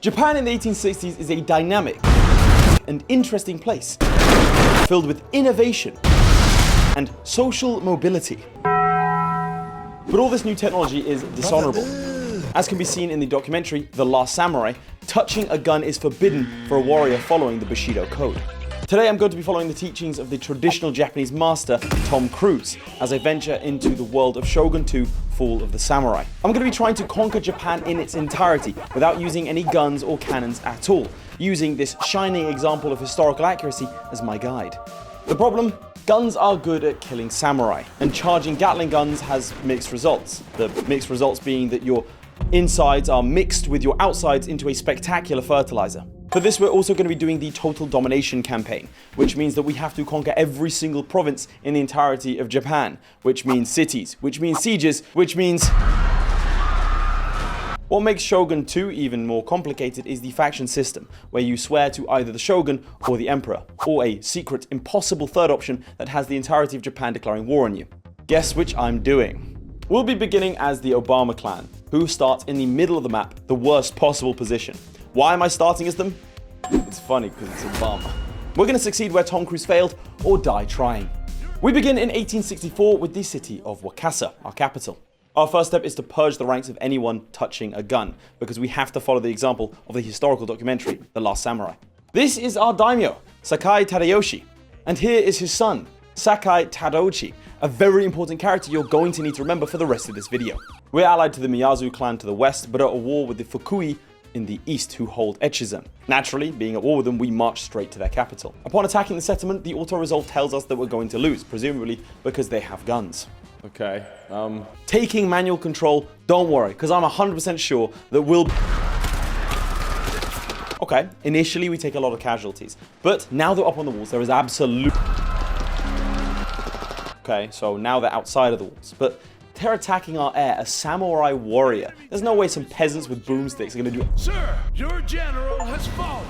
Japan in the 1860s is a dynamic and interesting place, filled with innovation and social mobility. But all this new technology is dishonorable. As can be seen in the documentary The Last Samurai, touching a gun is forbidden for a warrior following the Bushido Code. Today I'm going to be following the teachings of the traditional Japanese master, Tom Cruise, as I venture into the world of Shogun 2, Fall of the Samurai. I'm going to be trying to conquer Japan in its entirety, without using any guns or cannons at all, using this shining example of historical accuracy as my guide. The problem? Guns are good at killing samurai, and charging Gatling guns has mixed results. The mixed results being that your insides are mixed with your outsides into a spectacular fertilizer. For this, we're also going to be doing the Total Domination campaign, which means that we have to conquer every single province in the entirety of Japan, which means cities, which means sieges, which means... What makes Shogun 2 even more complicated is the faction system, where you swear to either the Shogun or the Emperor, or a secret, impossible third option that has the entirety of Japan declaring war on you. Guess which I'm doing. We'll be beginning as the Obama clan, who start in the middle of the map, the worst possible position. Why am I starting as them? It's funny because it's Obama. We're going to succeed where Tom Cruise failed, or die trying. We begin in 1864 with the city of Wakasa, our capital. Our first step is to purge the ranks of anyone touching a gun, because we have to follow the example of the historical documentary, The Last Samurai. This is our daimyo, Sakai Tadayoshi, and here is his son, Sakai Tadauchi, a very important character you're going to need to remember for the rest of this video. We're allied to the Miyazu clan to the west, but are at war with the Fukui in the east, who hold Echizen. Naturally, being at war with them, we march straight to their capital. Upon attacking the settlement, the auto-resolve tells us that we're going to lose, presumably because they have guns. Okay, Taking manual control, don't worry, because I'm 100% sure that we'll... Okay, initially we take a lot of casualties, but now they're up on the walls, there is absolute... Okay, so now they're outside of the walls, but they're attacking our heir, a samurai warrior. There's no way some peasants with broomsticks are gonna do... Sir, your general has fallen.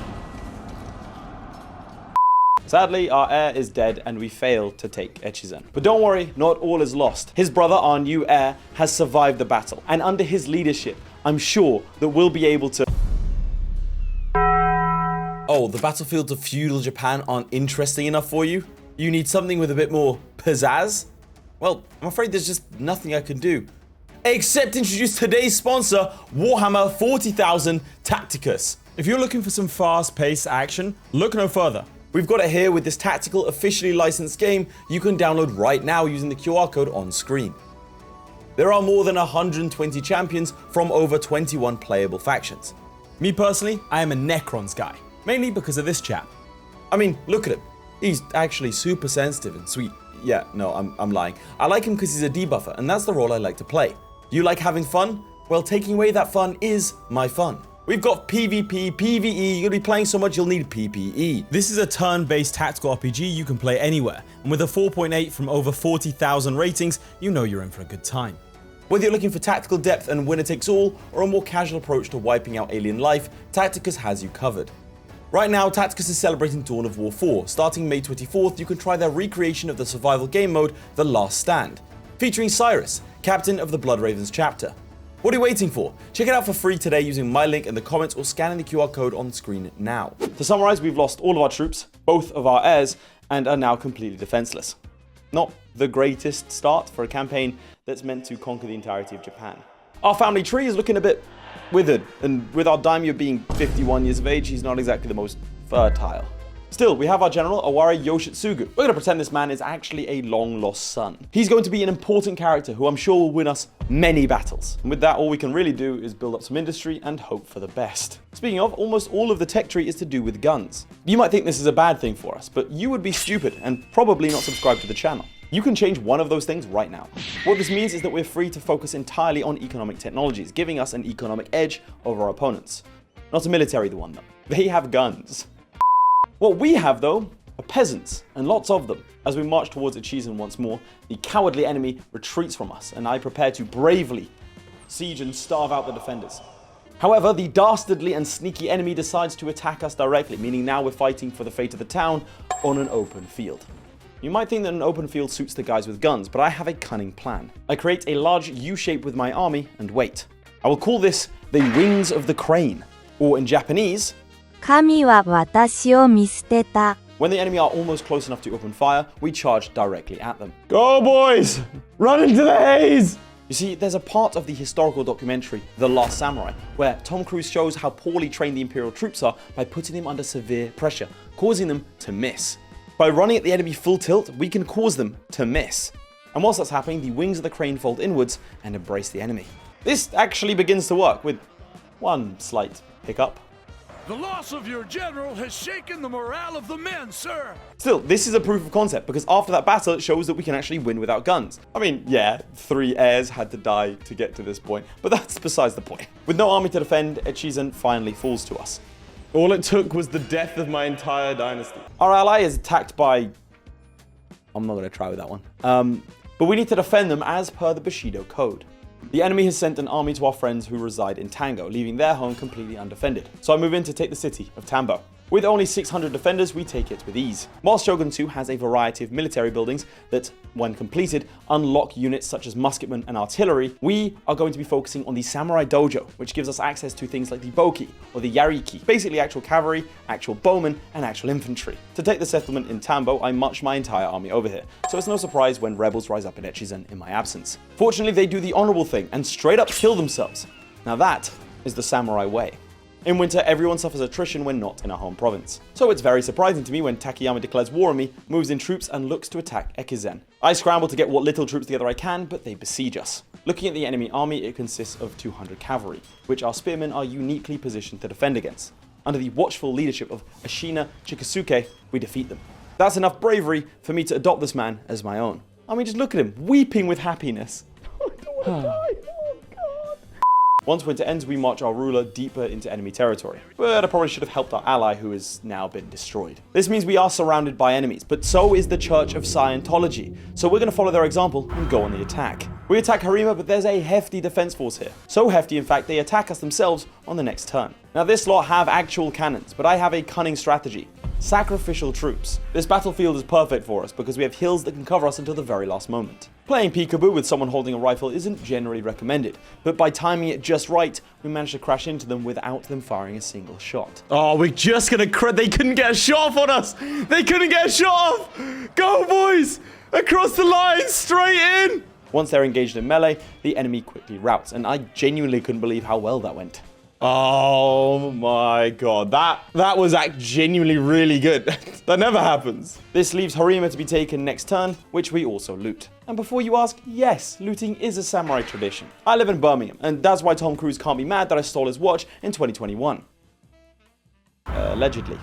Sadly, our heir is dead and we fail to take Echizen. But don't worry, not all is lost. His brother, our new heir, has survived the battle, and under his leadership, I'm sure that we'll be able to... Oh, the battlefields of feudal Japan aren't interesting enough for you? You need something with a bit more pizzazz? Well, I'm afraid there's just nothing I can do, except introduce today's sponsor, Warhammer 40,000 Tacticus. If you're looking for some fast-paced action, look no further. We've got it here with this tactical, officially licensed game you can download right now using the QR code on screen. There are more than 120 champions from over 21 playable factions. Me personally, I am a Necrons guy, mainly because of this chap. I mean, look at him. He's actually super sensitive and sweet. Yeah, no, I'm lying. I like him because he's a debuffer, and that's the role I like to play. You like having fun? Well, taking away that fun is my fun. We've got PvP, PvE, you're gonna be playing so much you'll need PPE. This is a turn-based tactical RPG you can play anywhere, and with a 4.8 from over 40,000 ratings, you know you're in for a good time. Whether you're looking for tactical depth and winner takes all, or a more casual approach to wiping out alien life, Tacticus has you covered. Right now, Tacticus is celebrating Dawn of War 4. Starting May 24th, you can try their recreation of the survival game mode, The Last Stand, featuring Cyrus, captain of the Blood Ravens chapter. What are you waiting for? Check it out for free today using my link in the comments or scanning the QR code on screen now. To summarize, we've lost all of our troops, both of our heirs, and are now completely defenseless. Not the greatest start for a campaign that's meant to conquer the entirety of Japan. Our family tree is looking a bit withered, and with our daimyo being 51 years of age, he's not exactly the most fertile. Still, we have our general, Owari Yoshitsugu. We're going to pretend this man is actually a long-lost son. He's going to be an important character who I'm sure will win us many battles. And with that, all we can really do is build up some industry and hope for the best. Speaking of, almost all of the tech tree is to do with guns. You might think this is a bad thing for us, but you would be stupid and probably not subscribe to the channel. You can change one of those things right now. What this means is that we're free to focus entirely on economic technologies, giving us an economic edge over our opponents. Not a military one though. They have guns. What we have though are peasants, and lots of them. As we march towards Echizen once more, the cowardly enemy retreats from us, and I prepare to bravely siege and starve out the defenders. However, the dastardly and sneaky enemy decides to attack us directly, meaning now we're fighting for the fate of the town on an open field. You might think that an open field suits the guys with guns, but I have a cunning plan. I create a large U-shape with my army and wait. I will call this the Wings of the Crane. Or in Japanese, 神は私を見捨てた. when the enemy are almost close enough to open fire, we charge directly at them. Go boys! Run into the haze! You see, there's a part of the historical documentary, The Last Samurai, where Tom Cruise shows how poorly trained the Imperial troops are by putting them under severe pressure, causing them to miss. By running at the enemy full tilt, we can cause them to miss. And whilst that's happening, the wings of the crane fold inwards and embrace the enemy. This actually begins to work, with one slight hiccup. The loss of your general has shaken the morale of the men, sir. Still, this is a proof of concept, because after that battle, it shows that we can actually win without guns. I mean, yeah, 3 heirs had to die to get to this point, but that's besides the point. With no army to defend, Echizen finally falls to us. All it took was the death of my entire dynasty. Our ally is attacked by... I'm not going to try with that one. But we need to defend them as per the Bushido Code. The enemy has sent an army to our friends who reside in Tango, leaving their home completely undefended. So I move in to take the city of Tambo. With only 600 defenders, we take it with ease. While Shogun 2 has a variety of military buildings that, when completed, unlock units such as musketmen and artillery, we are going to be focusing on the Samurai Dojo, which gives us access to things like the Boki or the Yariki, basically actual cavalry, actual bowmen, and actual infantry. To take the settlement in Tambo, I march my entire army over here, so it's no surprise when rebels rise up in Echizen in my absence. Fortunately, they do the honorable thing and straight up kill themselves. Now that is the samurai way. In winter, everyone suffers attrition when not in a home province. So it's very surprising to me when Takayama declares war on me, moves in troops, and looks to attack Ekizen. I scramble to get what little troops together I can, but they besiege us. Looking at the enemy army, it consists of 200 cavalry, which our spearmen are uniquely positioned to defend against. Under the watchful leadership of Ashina Chikasuke, we defeat them. That's enough bravery for me to adopt this man as my own. I mean, just look at him, weeping with happiness. I don't want to die. Once winter ends, we march our ruler deeper into enemy territory. But I probably should have helped our ally who has now been destroyed. This means we are surrounded by enemies, but so is the Church of Scientology. So we're going to follow their example and go on the attack. We attack Harima, but there's a hefty defense force here. So hefty, in fact, they attack us themselves on the next turn. Now this lot have actual cannons, but I have a cunning strategy. Sacrificial troops. This battlefield is perfect for us because we have hills that can cover us until the very last moment. Playing peekaboo with someone holding a rifle isn't generally recommended, but by timing it just right, we managed to crash into them without them firing a single shot. Oh, we're just gonna they couldn't get a shot off on us! They couldn't get a shot off! Go boys! Across the line, straight in! Once they're engaged in melee, the enemy quickly routs, and I genuinely couldn't believe how well that went. Oh my god, that was genuinely really good. That never happens. This leaves Harima to be taken next turn, which we also loot. And before you ask, yes, looting is a samurai tradition. I live in Birmingham, and that's why Tom Cruise can't be mad that I stole his watch in 2021. Allegedly.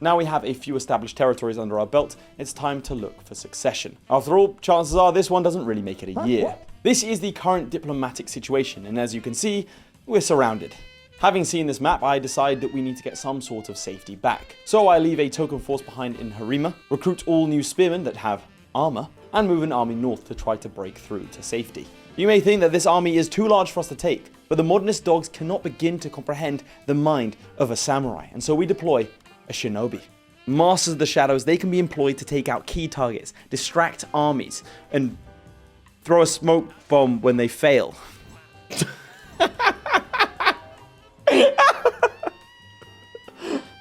Now we have a few established territories under our belt, it's time to look for succession. After all, chances are this one doesn't really make it a year. This is the current diplomatic situation, and as you can see, we're surrounded. Having seen this map, I decide that we need to get some sort of safety back. So I leave a token force behind in Harima, recruit all new spearmen that have armor, and move an army north to try to break through to safety. You may think that this army is too large for us to take, but the modernist dogs cannot begin to comprehend the mind of a samurai, and so we deploy a shinobi. Masters of the Shadows, they can be employed to take out key targets, distract armies, and throw a smoke bomb when they fail.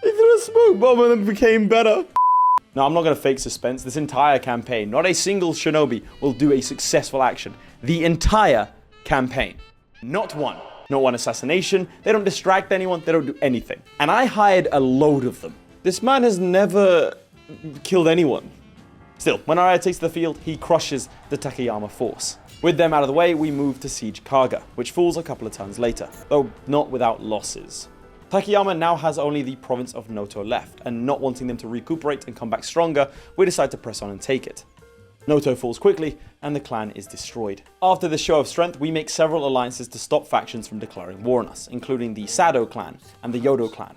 He threw a smoke bomb and then became better. Now, I'm not going to fake suspense. This entire campaign, not a single shinobi will do a successful action. The entire campaign. Not one. Not one assassination. They don't distract anyone. They don't do anything. And I hired a load of them. This man has never killed anyone. Still, when Araya takes the field, he crushes the Takayama force. With them out of the way, we move to siege Kaga, which falls a couple of turns later, though not without losses. Takayama now has only the province of Noto left, and not wanting them to recuperate and come back stronger, we decide to press on and take it. Noto falls quickly, and the clan is destroyed. After this show of strength, we make several alliances to stop factions from declaring war on us, including the Sado clan and the Yodo clan,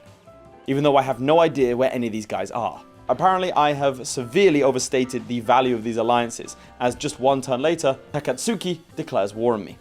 even though I have no idea where any of these guys are. Apparently, I have severely overstated the value of these alliances, as just one turn later, Takatsuki declares war on me.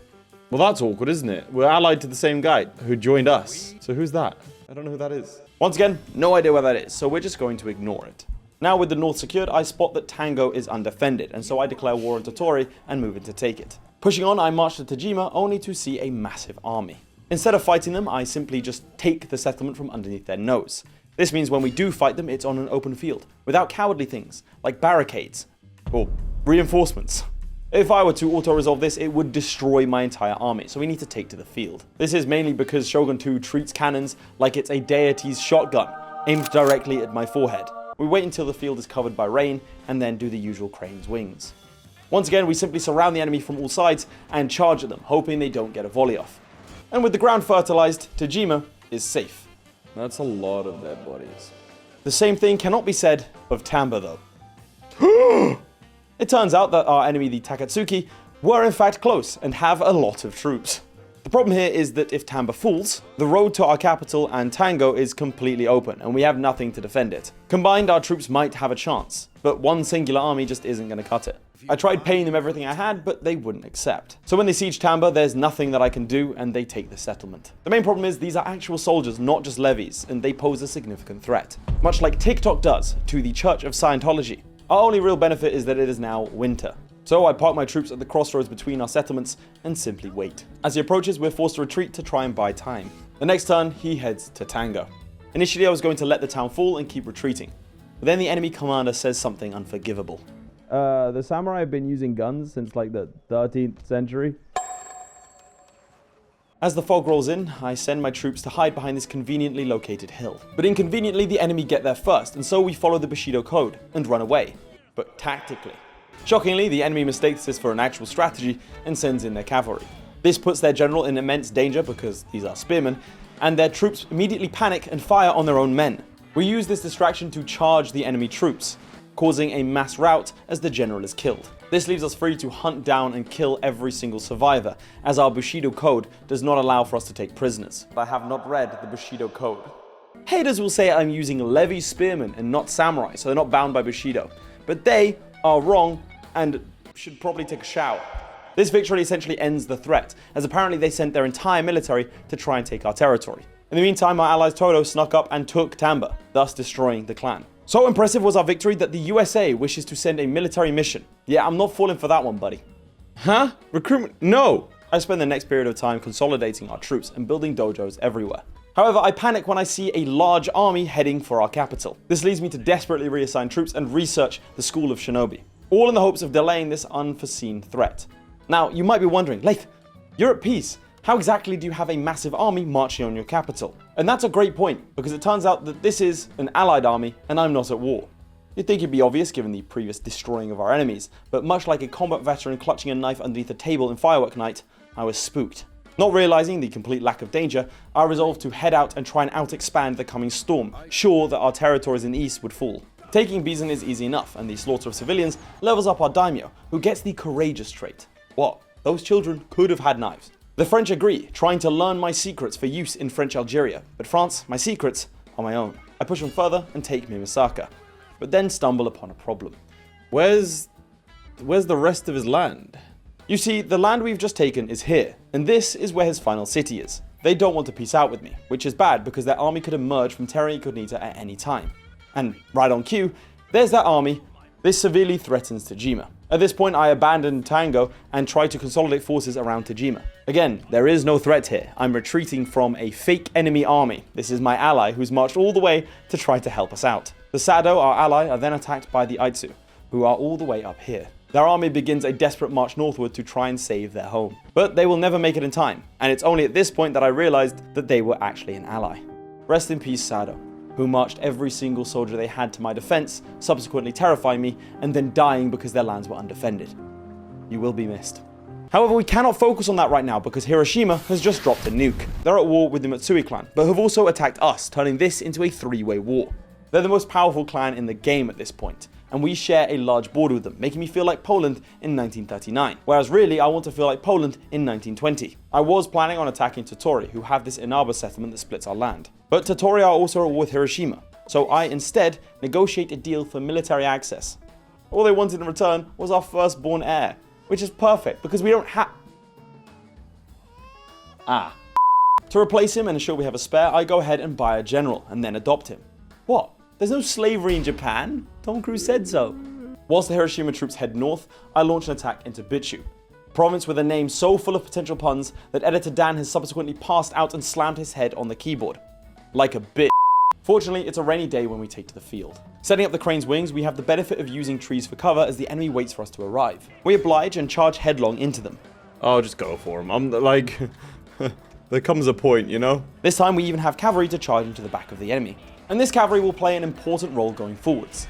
Well, that's awkward, isn't it? We're allied to the same guy who joined us. So who's that? I don't know who that is. Once again, no idea where that is, so we're just going to ignore it. Now with the north secured, I spot that Tango is undefended, and so I declare war on Tottori and move in to take it. Pushing on, I march to Tajima, only to see a massive army. Instead of fighting them, I simply just take the settlement from underneath their nose. This means when we do fight them, it's on an open field, without cowardly things, like barricades, or reinforcements. If I were to auto-resolve this, it would destroy my entire army, so we need to take to the field. This is mainly because Shogun 2 treats cannons like it's a deity's shotgun, aimed directly at my forehead. We wait until the field is covered by rain, and then do the usual crane's wings. Once again, we simply surround the enemy from all sides and charge at them, hoping they don't get a volley off. And with the ground fertilized, Tajima is safe. That's a lot of dead bodies. The same thing cannot be said of Tamba though. It turns out that our enemy, the Takatsuki, were in fact close and have a lot of troops. The problem here is that if Tamba falls, the road to our capital and Tango is completely open and we have nothing to defend it. Combined, our troops might have a chance, but one singular army just isn't going to cut it. I tried paying them everything I had, but they wouldn't accept. So when they siege Tamba, there's nothing that I can do and they take the settlement. The main problem is these are actual soldiers, not just levies, and they pose a significant threat. Much like TikTok does to the Church of Scientology. Our only real benefit is that it is now winter. So I park my troops at the crossroads between our settlements and simply wait. As he approaches, we're forced to retreat to try and buy time. The next turn, he heads to Tango. Initially, I was going to let the town fall and keep retreating. But then the enemy commander says something unforgivable. The samurai have been using guns since like the 13th century. As the fog rolls in, I send my troops to hide behind this conveniently located hill. But inconveniently, the enemy get there first, and so we follow the Bushido code and run away. But tactically. Shockingly, the enemy mistakes this for an actual strategy and sends in their cavalry. This puts their general in immense danger because these are spearmen, and their troops immediately panic and fire on their own men. We use this distraction to charge the enemy troops, causing a mass rout as the general is killed. This leaves us free to hunt down and kill every single survivor, as our Bushido code does not allow for us to take prisoners. I have not read the Bushido code. Haters will say I'm using levy spearmen and not samurai, so they're not bound by Bushido. But they are wrong and should probably take a shower. This victory essentially ends the threat, as apparently they sent their entire military to try and take our territory. In the meantime, our allies Todo snuck up and took Tamba, thus destroying the clan. So impressive was our victory that the USA wishes to send a military mission. Yeah, I'm not falling for that one, buddy. Huh? Recruitment? No! I spend the next period of time consolidating our troops and building dojos everywhere. However, I panic when I see a large army heading for our capital. This leads me to desperately reassign troops and research the School of Shinobi, all in the hopes of delaying this unforeseen threat. Now, you might be wondering, Laith, you're at peace. How exactly do you have a massive army marching on your capital? And that's a great point, because it turns out that this is an allied army and I'm not at war. You'd think it'd be obvious given the previous destroying of our enemies, but much like a combat veteran clutching a knife underneath a table in Firework Night, I was spooked. Not realizing the complete lack of danger, I resolved to head out and try and out-expand the coming storm, sure that our territories in the east would fall. Taking Bizen is easy enough, and the slaughter of civilians levels up our daimyo, who gets the courageous trait. What? Those children could have had knives. The French agree, trying to learn my secrets for use in French Algeria, but France, my secrets are my own. I push them further and take Mimasaka, but then stumble upon a problem. Where's the rest of his land? You see, the land we've just taken is here, and this is where his final city is. They don't want to peace out with me, which is bad because their army could emerge from Terra Incognita at any time. And right on cue, there's that army. This severely threatens Tajima. At this point, I abandon Tango and try to consolidate forces around Tajima. Again, there is no threat here. I'm retreating from a fake enemy army. This is my ally who's marched all the way to try to help us out. The Sado, our ally, are then attacked by the Aitsu, who are all the way up here. Their army begins a desperate march northward to try and save their home. But they will never make it in time, and it's only at this point that I realized that they were actually an ally. Rest in peace, Sado, who marched every single soldier they had to my defense, subsequently terrifying me, and then dying because their lands were undefended. You will be missed. However, we cannot focus on that right now because Hiroshima has just dropped a nuke. They're at war with the Matsui clan, but have also attacked us, turning this into a three-way war. They're the most powerful clan in the game at this point, and we share a large border with them, making me feel like Poland in 1939, whereas really I want to feel like Poland in 1920. I was planning on attacking Tottori, who have this Inaba settlement that splits our land. But Tottori are also at war with Hiroshima, so I instead negotiate a deal for military access. All they wanted in return was our firstborn heir, which is perfect because we don't have... To replace him and ensure we have a spare, I go ahead and buy a general and then adopt him. What? There's no slavery in Japan? Tom Cruise said so. Whilst the Hiroshima troops head north, I launch an attack into Bitchu. province with a name so full of potential puns that editor Dan has subsequently passed out and slammed his head on the keyboard. Like a bitch. Fortunately, it's a rainy day when we take to the field. Setting up the crane's wings, we have the benefit of using trees for cover as the enemy waits for us to arrive. We oblige and charge headlong into them. I'll just go for him. I'm like... there comes a point, you know? This time we even have cavalry to charge into the back of the enemy. And this cavalry will play an important role going forwards.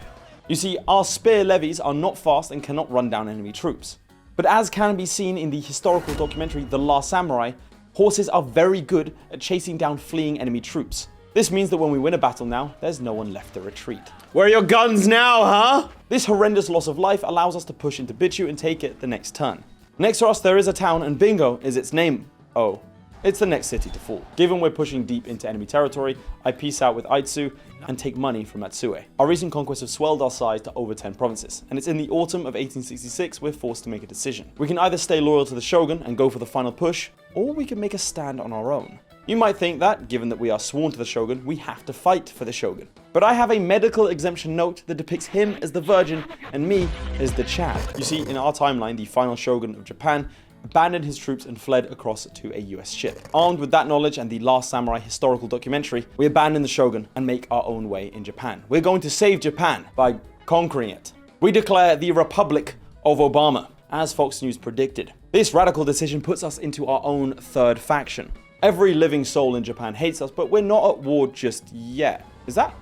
You see, our spear levies are not fast and cannot run down enemy troops. But as can be seen in the historical documentary The Last Samurai, horses are very good at chasing down fleeing enemy troops. This means that when we win a battle now, there's no one left to retreat. Where are your guns now, huh? This horrendous loss of life allows us to push into Bichu and take it the next turn. Next to us there is a town, and bingo is its name. Oh, it's the next city to fall. Given we're pushing deep into enemy territory, I peace out with Aitsu and take money from Matsue. Our recent conquests have swelled our size to over 10 provinces, and it's in the autumn of 1866 we're forced to make a decision. We can either stay loyal to the Shogun and go for the final push, or we can make a stand on our own. You might think that, given that we are sworn to the Shogun, we have to fight for the Shogun. But I have a medical exemption note that depicts him as the Virgin and me as the Chad. You see, in our timeline, the final Shogun of Japan abandoned his troops and fled across to a US ship. Armed with that knowledge and the Last Samurai historical documentary, we abandon the Shogun and make our own way in Japan. We're going to save Japan by conquering it. We declare the Republic of Obama, as Fox News predicted. This radical decision puts us into our own third faction. Every living soul in Japan hates us, but we're not at war just yet. Is that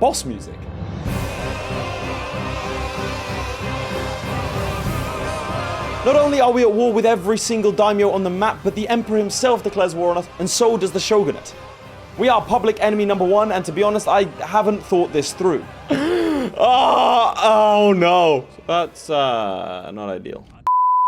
boss music? Not only are we at war with every single daimyo on the map, but the Emperor himself declares war on us, and so does the Shogunate. We are public enemy number one, and to be honest, I haven't thought this through. Oh no. That's not ideal.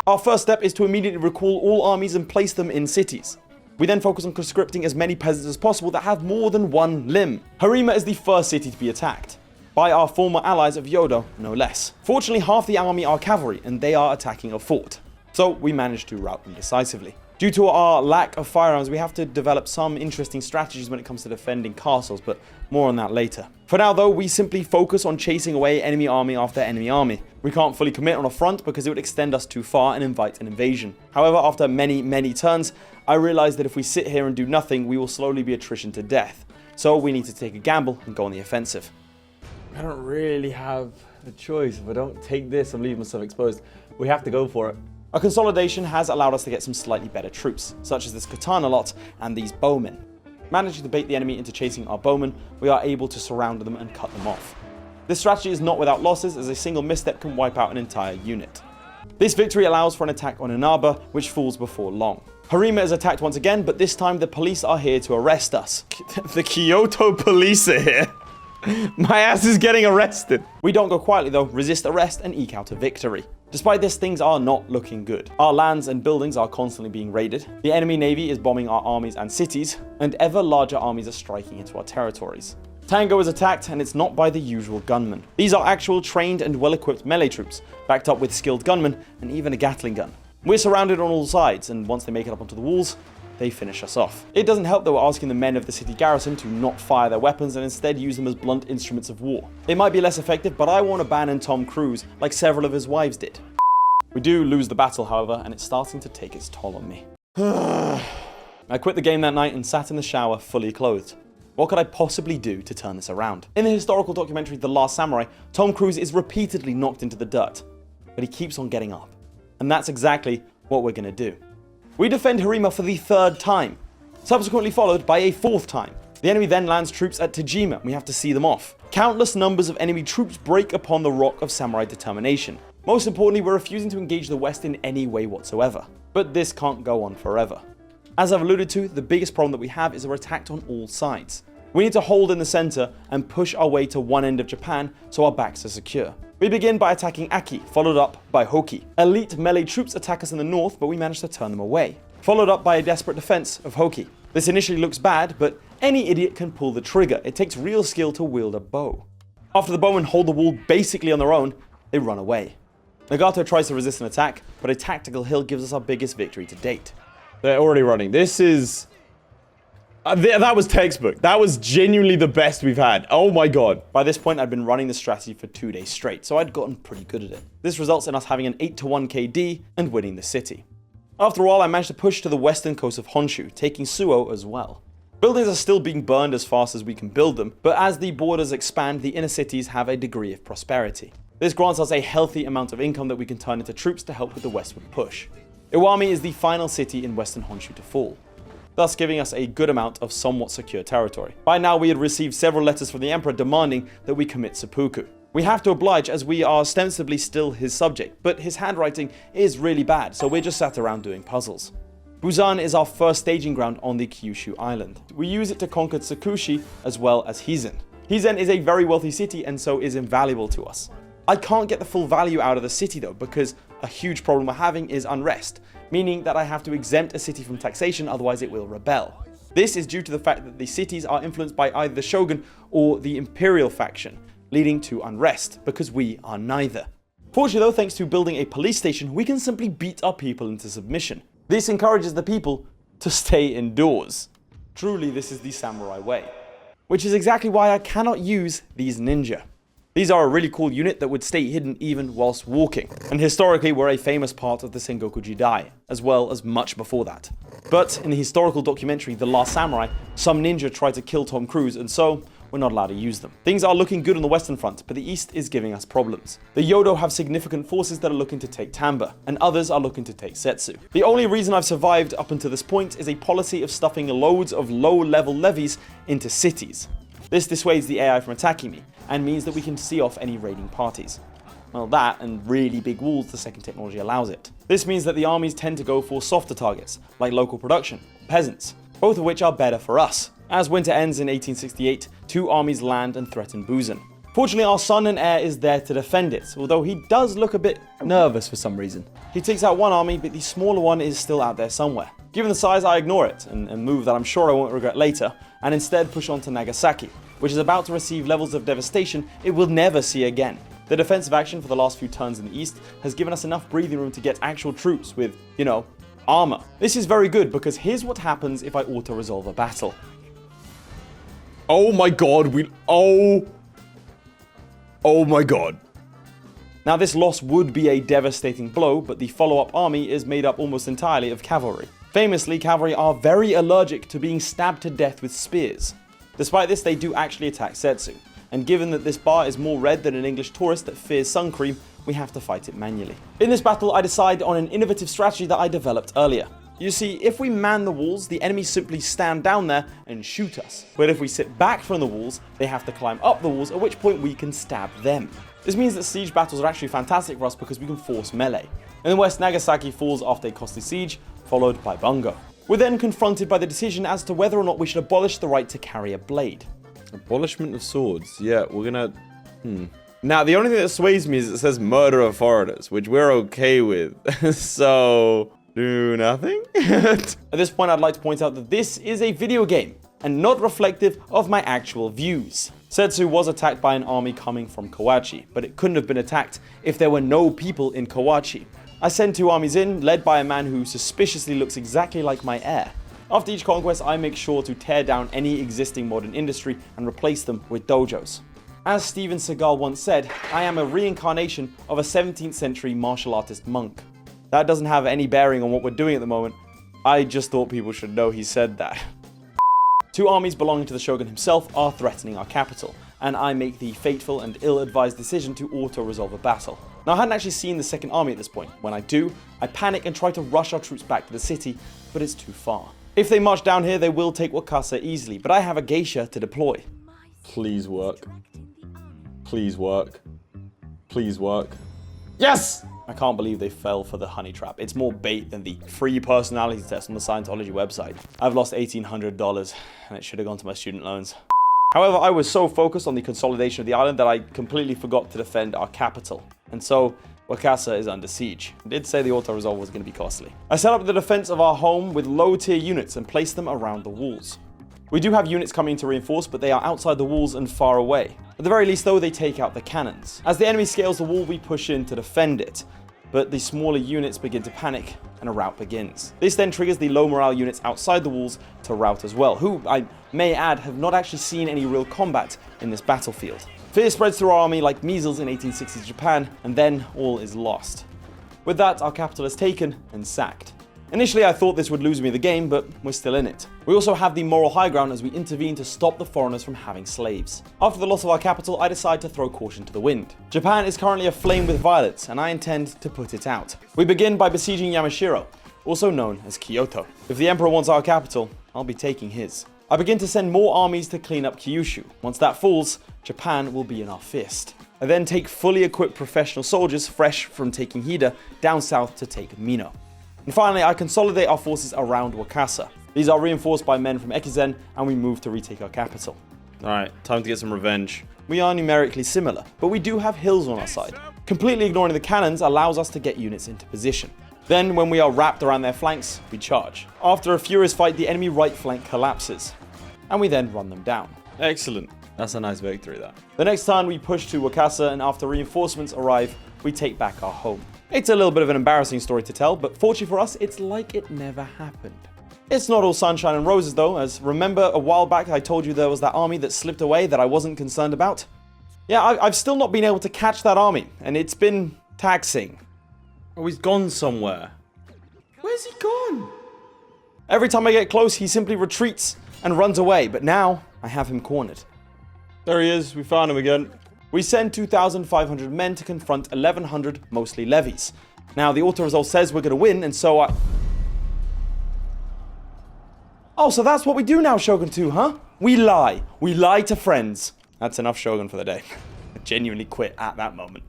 Our first step is to immediately recall all armies and place them in cities. We then focus on conscripting as many peasants as possible that have more than one limb. Harima is the first city to be attacked, by our former allies of Yodo, no less. Fortunately, half the army are cavalry, and they are attacking a fort. So we managed to rout them decisively. Due to our lack of firearms, we have to develop some interesting strategies when it comes to defending castles, but more on that later. For now though, we simply focus on chasing away enemy army after enemy army. We can't fully commit on a front because it would extend us too far and invite an invasion. However, after many turns, I realized that if we sit here and do nothing, we will slowly be attrition to death. So we need to take a gamble and go on the offensive. I don't really have a choice. If I don't take this, I'm leaving myself exposed. We have to go for it. Our consolidation has allowed us to get some slightly better troops, such as this katana lot and these bowmen. Managing to bait the enemy into chasing our bowmen, we are able to surround them and cut them off. This strategy is not without losses, as a single misstep can wipe out an entire unit. This victory allows for an attack on Inaba, which falls before long. Harima is attacked once again, but this time the police are here to arrest us. The Kyoto police are here. My ass is getting arrested. We don't go quietly though, resist arrest and eke out a victory. Despite this, things are not looking good. Our lands and buildings are constantly being raided, the enemy navy is bombing our armies and cities, and ever larger armies are striking into our territories. Tango is attacked, and it's not by the usual gunmen. These are actual trained and well-equipped melee troops, backed up with skilled gunmen and even a Gatling gun. We're surrounded on all sides, and once they make it up onto the walls, they finish us off. It doesn't help that we're asking the men of the city garrison to not fire their weapons and instead use them as blunt instruments of war. It might be less effective, but I want to abandon Tom Cruise like several of his wives did. We do lose the battle, however, and it's starting to take its toll on me. I quit the game that night and sat in the shower fully clothed. What could I possibly do to turn this around? In the historical documentary The Last Samurai, Tom Cruise is repeatedly knocked into the dirt, but he keeps on getting up. And that's exactly what we're going to do. We defend Harima for the third time, subsequently followed by a fourth time. The enemy then lands troops at Tajima, and we have to see them off. Countless numbers of enemy troops break upon the rock of samurai determination. Most importantly, we're refusing to engage the West in any way whatsoever. But this can't go on forever. As I've alluded to, the biggest problem that we have is we're attacked on all sides. We need to hold in the center and push our way to one end of Japan so our backs are secure. We begin by attacking Aki, followed up by Hoki. Elite melee troops attack us in the north, but we manage to turn them away. Followed up by a desperate defense of Hoki. This initially looks bad, but any idiot can pull the trigger. It takes real skill to wield a bow. After the bowmen hold the wall basically on their own, they run away. Nagato tries to resist an attack, but a tactical hill gives us our biggest victory to date. They're already running. This is... That was textbook. That was genuinely the best we've had. Oh my god. By this point, I'd been running the strategy for 2 days straight, so I'd gotten pretty good at it. This results in us having an 8-1 KD and winning the city. After a while, I managed to push to the western coast of Honshu, taking Suo as well. Buildings are still being burned as fast as we can build them, but as the borders expand, the inner cities have a degree of prosperity. This grants us a healthy amount of income that we can turn into troops to help with the westward push. Iwami is the final city in western Honshu to fall, thus giving us a good amount of somewhat secure territory. By now, we had received several letters from the emperor demanding that we commit seppuku. We have to oblige as we are ostensibly still his subject, but his handwriting is really bad, so we're just sat around doing puzzles. Busan is our first staging ground on the Kyushu island. We use it to conquer Tsukushi as well as Hizen. Hizen is a very wealthy city and so is invaluable to us. I can't get the full value out of the city though, because a huge problem we're having is unrest, meaning that I have to exempt a city from taxation, otherwise it will rebel. This is due to the fact that the cities are influenced by either the Shogun or the Imperial faction, leading to unrest, because we are neither. Fortunately though, thanks to building a police station, we can simply beat our people into submission. This encourages the people to stay indoors. Truly, this is the samurai way. Which is exactly why I cannot use these ninja. These are a really cool unit that would stay hidden even whilst walking, and historically were a famous part of the Sengoku Jidai, as well as much before that. But in the historical documentary The Last Samurai, some ninja tried to kill Tom Cruise, and so we're not allowed to use them. Things are looking good on the western front, but the east is giving us problems. The Yodo have significant forces that are looking to take Tamba, and others are looking to take Setsu. The only reason I've survived up until this point is a policy of stuffing loads of low-level levies into cities. This dissuades the AI from attacking me, and means that we can see off any raiding parties. Well, that and really big walls, the second technology allows it. This means that the armies tend to go for softer targets, like local production, peasants, both of which are better for us. As winter ends in 1868, 2 armies land and threaten Busan. Fortunately, our son and heir is there to defend it, although he does look a bit nervous for some reason. He takes out one army, but the smaller one is still out there somewhere. Given the size, I ignore it, and move that I'm sure I won't regret later, and instead push on to Nagasaki, which is about to receive levels of devastation it will never see again. The defensive action for the last few turns in the east has given us enough breathing room to get actual troops with, armor. This is very good, because here's what happens if I auto-resolve a battle. Oh my god, oh my god. Now this loss would be a devastating blow, but the follow-up army is made up almost entirely of cavalry. Famously, cavalry are very allergic to being stabbed to death with spears. Despite this, they do actually attack Setsu, and given that this bar is more red than an English tourist that fears sun cream, we have to fight it manually. In this battle, I decide on an innovative strategy that I developed earlier. You see, if we man the walls, the enemies simply stand down there and shoot us. But if we sit back from the walls, they have to climb up the walls, at which point we can stab them. This means that siege battles are actually fantastic for us because we can force melee. In the west, Nagasaki falls after a costly siege, followed by Bungo. We're then confronted by the decision as to whether or not we should abolish the right to carry a blade. Abolishment of swords. Yeah, we're gonna... Now, the only thing that sways me is it says murder of foreigners, which we're okay with. So... do nothing? At this point, I'd like to point out that this is a video game, and not reflective of my actual views. Setsu was attacked by an army coming from Kawachi, but it couldn't have been attacked if there were no people in Kawachi. I send 2 armies in, led by a man who suspiciously looks exactly like my heir. After each conquest, I make sure to tear down any existing modern industry and replace them with dojos. As Steven Seagal once said, I am a reincarnation of a 17th century martial artist monk. That doesn't have any bearing on what we're doing at the moment. I just thought people should know he said that. 2 armies belonging to the Shogun himself are threatening our capital, and I make the fateful and ill-advised decision to auto-resolve a battle. Now, I hadn't actually seen the second army at this point. When I do, I panic and try to rush our troops back to the city, but it's too far. If they march down here, they will take Wakasa easily, but I have a geisha to deploy. Please work. Please work. Please work. Yes! I can't believe they fell for the honey trap. It's more bait than the free personality test on the Scientology website. I've lost $1,800, and it should have gone to my student loans. However, I was so focused on the consolidation of the island that I completely forgot to defend our capital. And so, Wakasa is under siege. I did say the auto-resolve was going to be costly. I set up the defense of our home with low-tier units and placed them around the walls. We do have units coming to reinforce, but they are outside the walls and far away. At the very least, though, they take out the cannons. As the enemy scales the wall, we push in to defend it. But the smaller units begin to panic, and a rout begins. This then triggers the low morale units outside the walls to rout as well, who, I may add, have not actually seen any real combat in this battlefield. Fear spreads through our army like measles in 1860s Japan, and then all is lost. With that, our capital is taken and sacked. Initially, I thought this would lose me the game, but we're still in it. We also have the moral high ground as we intervene to stop the foreigners from having slaves. After the loss of our capital, I decide to throw caution to the wind. Japan is currently aflame with violence, and I intend to put it out. We begin by besieging Yamashiro, also known as Kyoto. If the Emperor wants our capital, I'll be taking his. I begin to send more armies to clean up Kyushu. Once that falls, Japan will be in our fist. I then take fully equipped professional soldiers fresh from taking Hida down south to take Mino. And finally, I consolidate our forces around Wakasa. These are reinforced by men from Ekizen, and we move to retake our capital. Alright, time to get some revenge. We are numerically similar, but we do have hills on our side. Completely ignoring the cannons allows us to get units into position. Then, when we are wrapped around their flanks, we charge. After a furious fight, the enemy right flank collapses, and we then run them down. Excellent. That's a nice victory, that. The next turn, we push to Wakasa, and after reinforcements arrive, we take back our home. It's a little bit of an embarrassing story to tell, but fortunately for us, it's like it never happened. It's not all sunshine and roses though, as remember a while back I told you there was that army that slipped away that I wasn't concerned about? Yeah, I've still not been able to catch that army, and it's been taxing. Oh, he's gone somewhere. Where's he gone? Every time I get close, he simply retreats and runs away, but now I have him cornered. There he is, we found him again. We send 2,500 men to confront 1,100, mostly levies. Now, the auto-resolve says we're going to win, and so I... Oh, so that's what we do now, Shogun 2, huh? We lie. We lie to friends. That's enough Shogun for the day. I genuinely quit at that moment.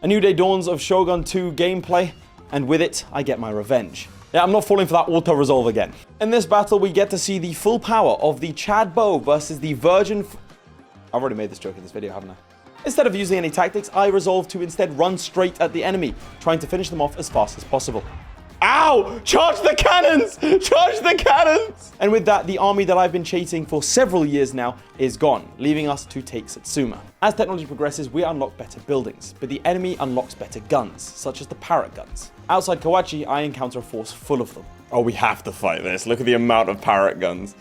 A new day dawns of Shogun 2 gameplay, and with it, I get my revenge. Yeah, I'm not falling for that auto-resolve again. In this battle, we get to see the full power of the Chad Bow versus the Virgin... I've already made this joke in this video, haven't I? Instead of using any tactics, I resolve to instead run straight at the enemy, trying to finish them off as fast as possible. Ow! Charge the cannons! Charge the cannons! And with that, the army that I've been chasing for several years now is gone, leaving us to take Satsuma. As technology progresses, we unlock better buildings, but the enemy unlocks better guns, such as the parrot guns. Outside Kawachi, I encounter a force full of them. Oh, we have to fight this. Look at the amount of parrot guns.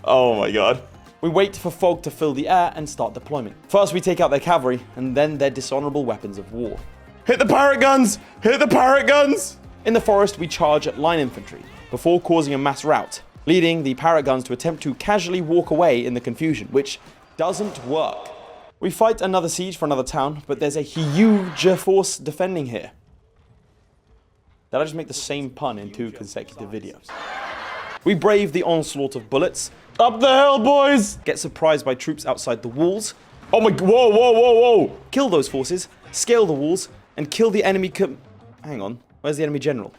Oh my god. We wait for fog to fill the air and start deployment. First, we take out their cavalry, and then their dishonorable weapons of war. Hit the parrot guns! Hit the parrot guns! In the forest, we charge at line infantry, before causing a mass rout, leading the parrot guns to attempt to casually walk away in the confusion, which doesn't work. We fight another siege for another town, but there's a huge force defending here. Did I just make the same pun in 2 consecutive videos? We brave the onslaught of bullets. Up the hill, boys! Get surprised by troops outside the walls. Oh my... Whoa, whoa, whoa, whoa! Kill those forces, scale the walls, and kill the enemy Hang on, where's the enemy general?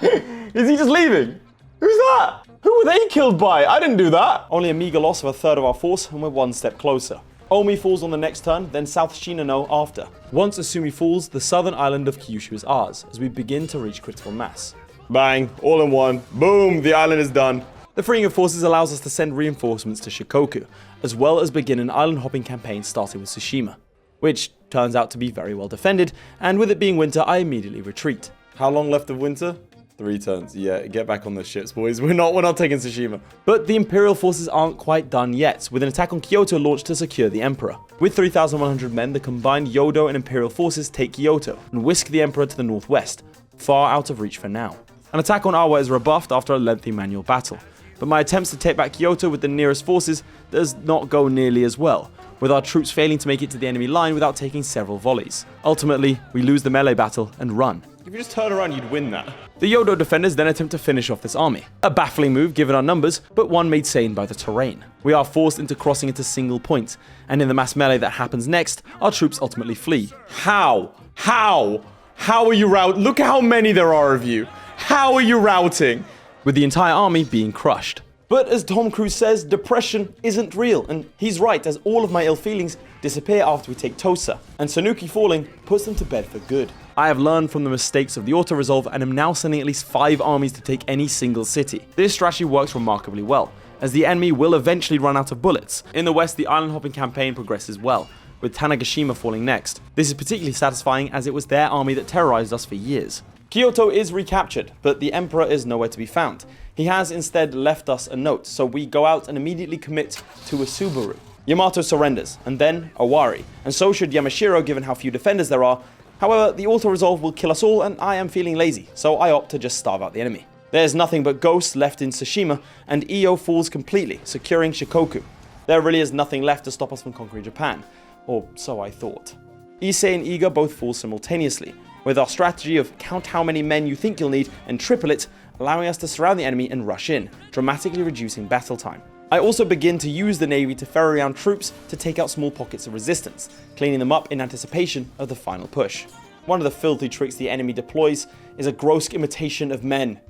Is he just leaving? Who's that? Who were they killed by? I didn't do that. Only a meager loss of a third of our force, and we're one step closer. Omi falls on the next turn, then South Shinano after. Once Asumi falls, the southern island of Kyushu is ours, as we begin to reach critical mass. Bang, all in one. Boom, the island is done. The freeing of forces allows us to send reinforcements to Shikoku, as well as begin an island hopping campaign starting with Tsushima, which turns out to be very well defended, and with it being winter, I immediately retreat. How long left of winter? 3 turns. Yeah, get back on the ships, boys. We're not taking Tsushima. But the Imperial forces aren't quite done yet, with an attack on Kyoto launched to secure the Emperor. With 3,100 men, the combined Yodo and Imperial forces take Kyoto and whisk the Emperor to the northwest, far out of reach for now. An attack on Awa is rebuffed after a lengthy manual battle, but my attempts to take back Kyoto with the nearest forces does not go nearly as well, with our troops failing to make it to the enemy line without taking several volleys. Ultimately, we lose the melee battle and run. If you just turn around, you'd win that. The Yodo defenders then attempt to finish off this army. A baffling move given our numbers, but one made sane by the terrain. We are forced into crossing into single point, and in the mass melee that happens next, our troops ultimately flee. How? How are you routing? Look how many there are of you. How are you routing? With the entire army being crushed. But as Tom Cruise says, depression isn't real, and he's right, as all of my ill feelings disappear after we take Tosa, and Sanuki falling puts them to bed for good. I have learned from the mistakes of the auto-resolve and am now sending at least 5 armies to take any single city. This strategy works remarkably well, as the enemy will eventually run out of bullets. In the west, the island hopping campaign progresses well, with Tanegashima falling next. This is particularly satisfying as it was their army that terrorized us for years. Kyoto is recaptured, but the Emperor is nowhere to be found. He has instead left us a note, so we go out and immediately commit to a Subaru. Yamato surrenders, and then Owari, and so should Yamashiro given how few defenders there are. However, the auto-resolve will kill us all, and I am feeling lazy, so I opt to just starve out the enemy. There's nothing but ghosts left in Tsushima, and Iyo falls completely, securing Shikoku. There really is nothing left to stop us from conquering Japan, or so I thought. Issei and Iga both fall simultaneously, with our strategy of count how many men you think you'll need and triple it, allowing us to surround the enemy and rush in, dramatically reducing battle time. I also begin to use the navy to ferry around troops to take out small pockets of resistance, cleaning them up in anticipation of the final push. One of the filthy tricks the enemy deploys is a gross imitation of men.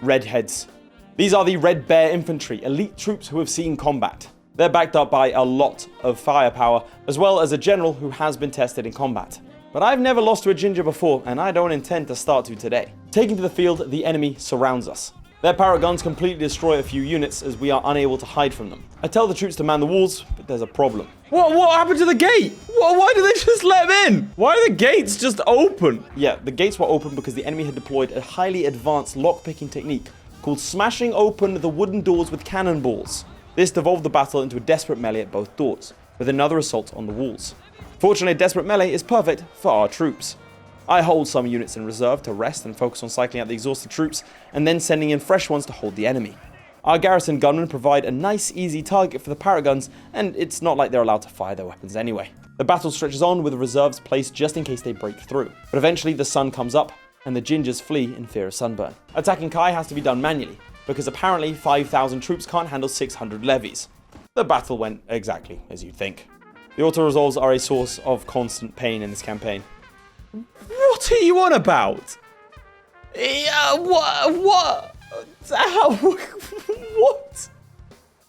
Redheads. These are the Red Bear infantry, elite troops who have seen combat. They're backed up by a lot of firepower, as well as a general who has been tested in combat. But I've never lost to a ginger before, and I don't intend to start to today. Taking to the field, the enemy surrounds us. Their parrot guns completely destroy a few units as we are unable to hide from them. I tell the troops to man the walls, but there's a problem. What happened to the gate? Why did they just let them in? Why are the gates just open? Yeah, the gates were open because the enemy had deployed a highly advanced lockpicking technique called smashing open the wooden doors with cannonballs. This devolved the battle into a desperate melee at both doors, with another assault on the walls. Fortunately, a desperate melee is perfect for our troops. I hold some units in reserve to rest and focus on cycling out the exhausted troops, and then sending in fresh ones to hold the enemy. Our garrison gunmen provide a nice easy target for the parrot guns, and it's not like they're allowed to fire their weapons anyway. The battle stretches on with the reserves placed just in case they break through, but eventually the sun comes up, and the gingers flee in fear of sunburn. Attacking Kai has to be done manually, because apparently 5,000 troops can't handle 600 levies. The battle went exactly as you'd think. The auto-resolves are a source of constant pain in this campaign. What are you on about? Yeah, what? How? What?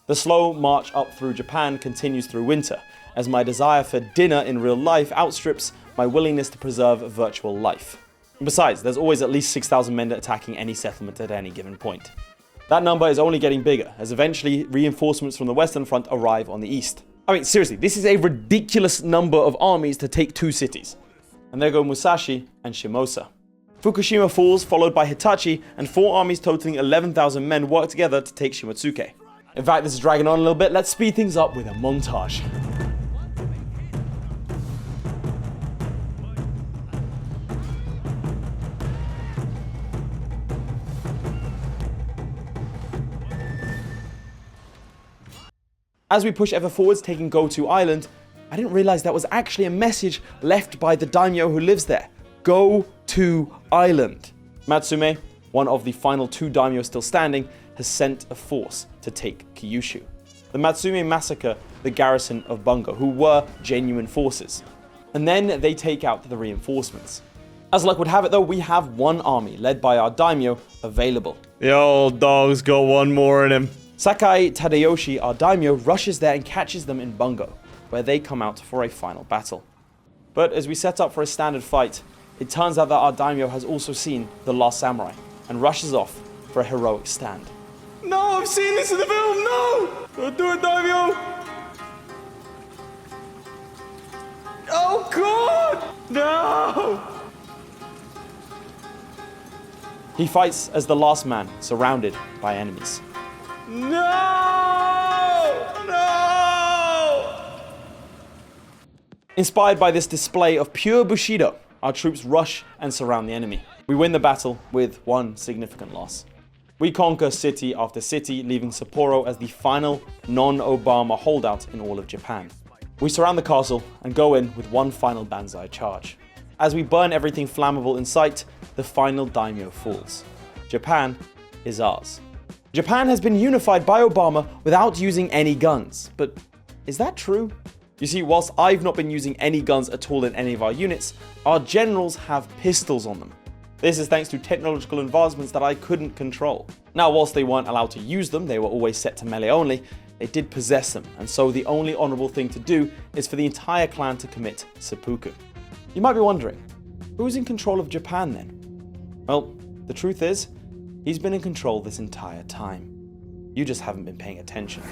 The slow march up through Japan continues through winter, as my desire for dinner in real life outstrips my willingness to preserve virtual life. Besides, there's always at least 6,000 men attacking any settlement at any given point. That number is only getting bigger, as eventually reinforcements from the Western Front arrive on the east. I mean, seriously, this is a ridiculous number of armies to take 2 cities. And there go Musashi and Shimosa. Fukushima falls, followed by Hitachi, and 4 armies totaling 11,000 men work together to take Shimotsuke. In fact, this is dragging on a little bit. Let's speed things up with a montage. As we push ever forwards, taking Go-To Island, I didn't realize that was actually a message left by the daimyo who lives there. Go-To Island. Matsume, one of the final 2 daimyo still standing, has sent a force to take Kyushu. The Matsume massacre the garrison of Bungo, who were genuine forces. And then they take out the reinforcements. As luck would have it though, we have 1 army led by our daimyo available. The old dog's got 1 more in him. Sakai Tadayoshi, our daimyo, rushes there and catches them in Bungo, where they come out for a final battle. But as we set up for a standard fight, it turns out that our daimyo has also seen The Last Samurai and rushes off for a heroic stand. No, I've seen this in the film, no! Don't do it, daimyo! Oh god! No! He fights as the last man, surrounded by enemies. No! No! Inspired by this display of pure Bushido, our troops rush and surround the enemy. We win the battle with 1 significant loss. We conquer city after city, leaving Sapporo as the final non-Obama holdout in all of Japan. We surround the castle and go in with 1 final banzai charge. As we burn everything flammable in sight, the final daimyo falls. Japan is ours. Japan has been unified by Obama without using any guns. But is that true? You see, whilst I've not been using any guns at all in any of our units, our generals have pistols on them. This is thanks to technological advancements that I couldn't control. Now, whilst they weren't allowed to use them, they were always set to melee only, they did possess them, and so the only honourable thing to do is for the entire clan to commit seppuku. You might be wondering, who's in control of Japan then? Well, the truth is, he's been in control this entire time. You just haven't been paying attention.